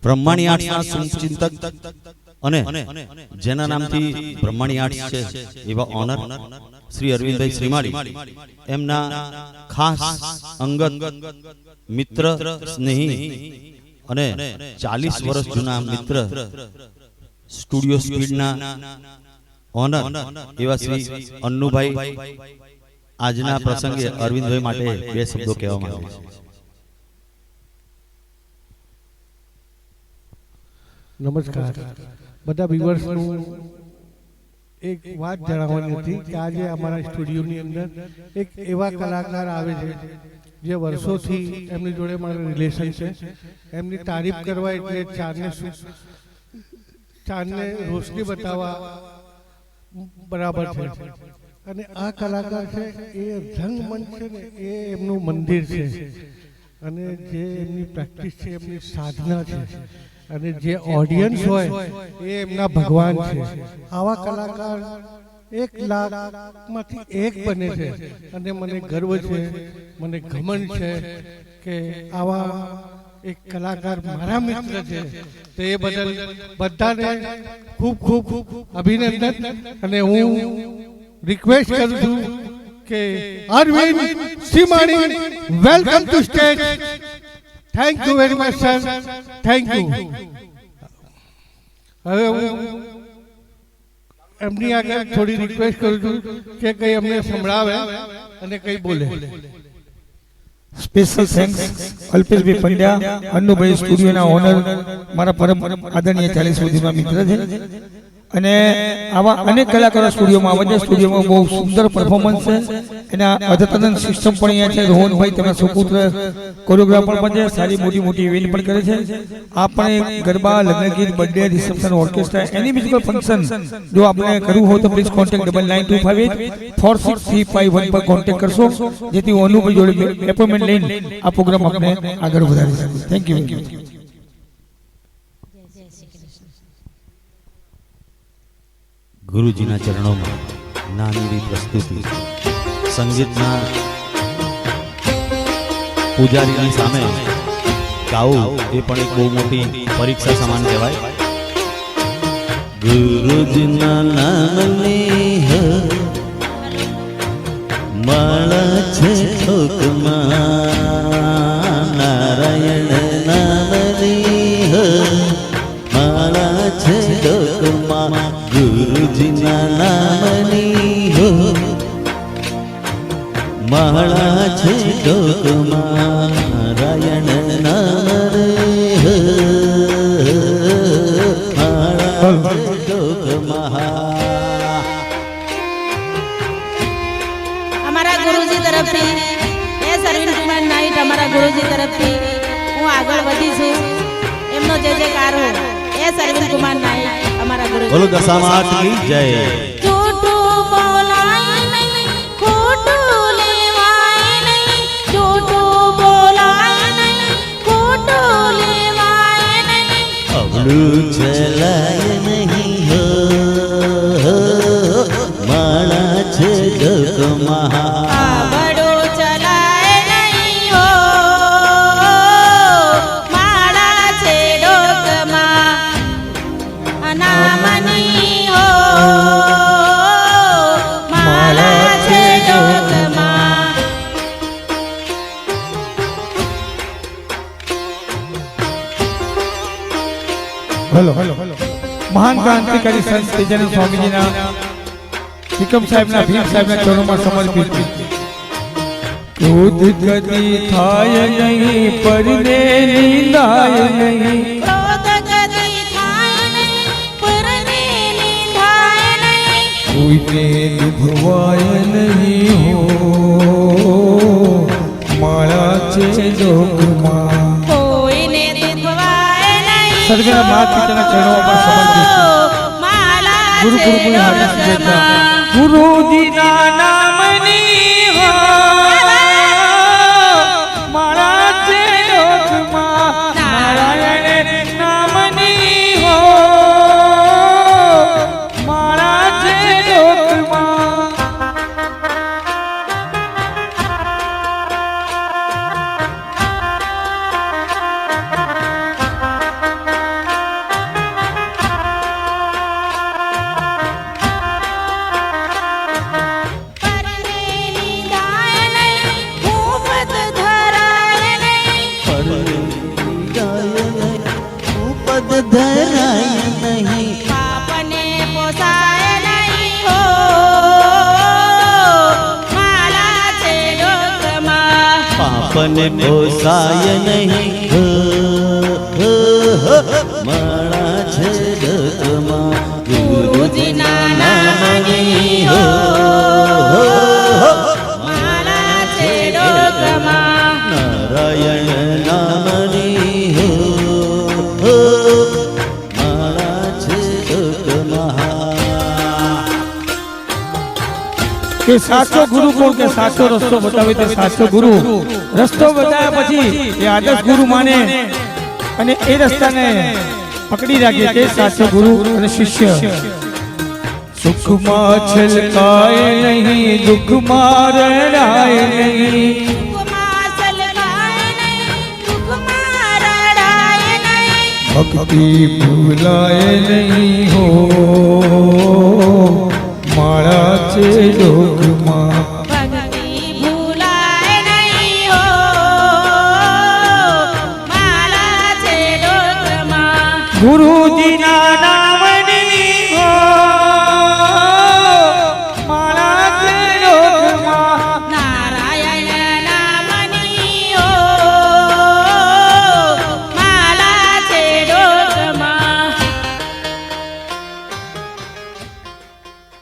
બ્રહ્માણી આર્ટ્સના શુભચિંતક અને જેના નામથી બ્રહ્માણી આર્ટ્સ છે એવા ઓનર શ્રી અરવિંદભાઈ શ્રીમાળી એમના ખાસ અંગત મિત્ર સ્નેહી અને 40 વર્ષ જૂના મિત્ર સ્ટુડિયો સ્પીડના ઓનર એવા શ્રી અન્નુભાઈ આજના પ્રસંગે અરવિંદભાઈ માટે બે શબ્દો કહેવા માંગે છે. નમસ્કાર. બધા વ્યુઅર્સનું એક વાત જણાવવાની હતી કે આજે અમારા સ્ટુડિયોની અંદર એક એવા કલાકાર આવે છે જે વર્ષોથી એમની જોડે મારું રિલેશન છે. એમની તારીફ કરવા એટલે ચાંદને રોશની બતાવવા બરાબર છે. અને આ કલાકાર છે એ રંગમંચ છે ને એ એમનું મંદિર છે અને જે એમની પ્રેક્ટિસ છે એમની સાધના છે અને જે ઓડિયન્સ હોય એ એમના ભગવાન છે. આવા કલાકાર 1 લાખમાંથી એક બને છે અને મને ગર્વ છે, મને ઘમંડ છે કે આવા એક કલાકાર મારા મિત્ર છે. તો એ બદલ બધાને ખૂબ ખૂબ અભિનંદન. અને હું રિક્વેસ્ટ કરું છું કે Arvind Shrimali welcome to stage. Thank you very much sir, thank you. હવે હું એમની આગળ થોડી રિક્વેસ્ટ કરું છું કે કંઈ અમને સંભળાવે અને કંઈ બોલે. સ્પેશિયલ થેન્ક્સ અલ્પેશભાઈ પંડ્યા, અન્નુભાઈ સ્ટુડિયોના ઓનર, મારા પરમ આદરણીય 40 સુધીના મિત્ર છે. અને આવા અનેક કલાકારો સ્ટુડિયોમાં આવે છે. સ્ટુડિયોમાં બહુ સુંદર પરફોર્મન્સ છે. એના અદ્યતન સિસ્ટમ પણ અહીંયા છે. રોહનભાઈ તેમના સુપુત્ર કોરિયોગ્રાફર પણ છે. સારી મોટી મોટી ઇવેન્ટ પણ કરે છે. આપણે ગરબા, લગ્ન ગીત, બર્થડે, રિસેપ્શન, ઓર્કેસ્ટ્રા, એની મ્યુઝિકલ ફંક્શન જો આપણે કરવું હોય તો પ્લીઝ કોન્ટેક્ટ 9925846351 પર કોન્ટેક્ટ કરશો, જેથી હું અનુભાઈ જોડે એપોઇન્ટમેન્ટ લઈને આ પ્રોગ્રામ આપણે આગળ વધારી શકીએ. Thank you. ગુરુજીના ચરણોમાં નાની પ્રસ્તુતિ સંગીતના પૂજારીની સામે ગાવું એ પણ એક બહુ મોટી પરીક્ષા સમાન કહેવાય. ગુરુજીના નામની માળા છે ઠોકમાં, નારાયણ નામની માળા છે ઠોકમાં, ગુરુજીના નામની માળા છે ઠોકમાં, નારાયણ નામ રે માળા છે ઠોકમાં. અમારા ગુરુજી તરફથી અરવિંદ કુમાર નાઈટ અમારા ગુરુજી તરફથી હું આગળ વધી છું. એમનો જે કાર હો અરવિંદ કુમાર નાઈટ અમારા ગુરુજી. બોલો દશામાત કી જય. જૂઠું બોલાય નહીં, ખોટું લેવાય નહીં, જૂઠું બોલાય નહીં, ખોટું લેવાય નહીં, અવળું ચલાય નહીં હો, માળા છે ડોકમાં. આવડું ચલાય નહીં હો, માળા છે ડોકમાં, અનામની હો, માળા છે ડોકમાં. હેલો મહાન ક્રાંતિકારી સંત તેજાનંદ સ્વામીજીના વિક્રમ સાહેબના ભીમ સાહેબના ચરણોમાં સમર્પિત. ક્રોધ કદી થાય નહીં, પરને નિંદાય નહીં, ક્રોધ કદી થાય નહીં, પરને નિંદાય નહીં, કોઈને દુભવાય નહીં હો, માળા છે ડોકમાં. કોઈને દુખવાય નહીં, સર્વેના માતા પિતાના ચરણોમાં સમર્પિત. માળા ગુરુ છે ગુરુકુળની હાર્દિક શુભેચ્છા. ડોકમાં. ગુરુજીના નામની માળા છે ડોકમાં, નારાયણ નામની માળા છે ડોકમાં. જાય નહીં, પદ ધરાય નહીં, પાપને પોસાય નહીં હો માળા છે ડોકમાં. પાપને પોસાય નહીં, માળા છે ડગમાં, ગુરુજીના નામની હો માળા છે ડોકમાં. નારાયણ નામની માળા છે ડગમાં. કે સાચો ગુરુ કોણ, કે સાચો રસ્તો બતાવે તે સાચો ગુરુ. રસ્તો બતાવ્યા પછી એ આદર્શ ગુરુ માને અને એ રસ્તાને પકડી રાખે તે સાચો ગુરુ અને શિષ્ય. સુખમાં છલકાય નહીં, દુઃખમાં રડાય નહીં, દુઃખમાં સલગાય નહીં, દુઃખમાં રડાય નહીં, ભક્તિ ભૂલાય નહીં હો માળા છે ડોકમાં. ભક્તિ ભૂલાય નહીં હો માળા છે ડોકમાં. ગુરુ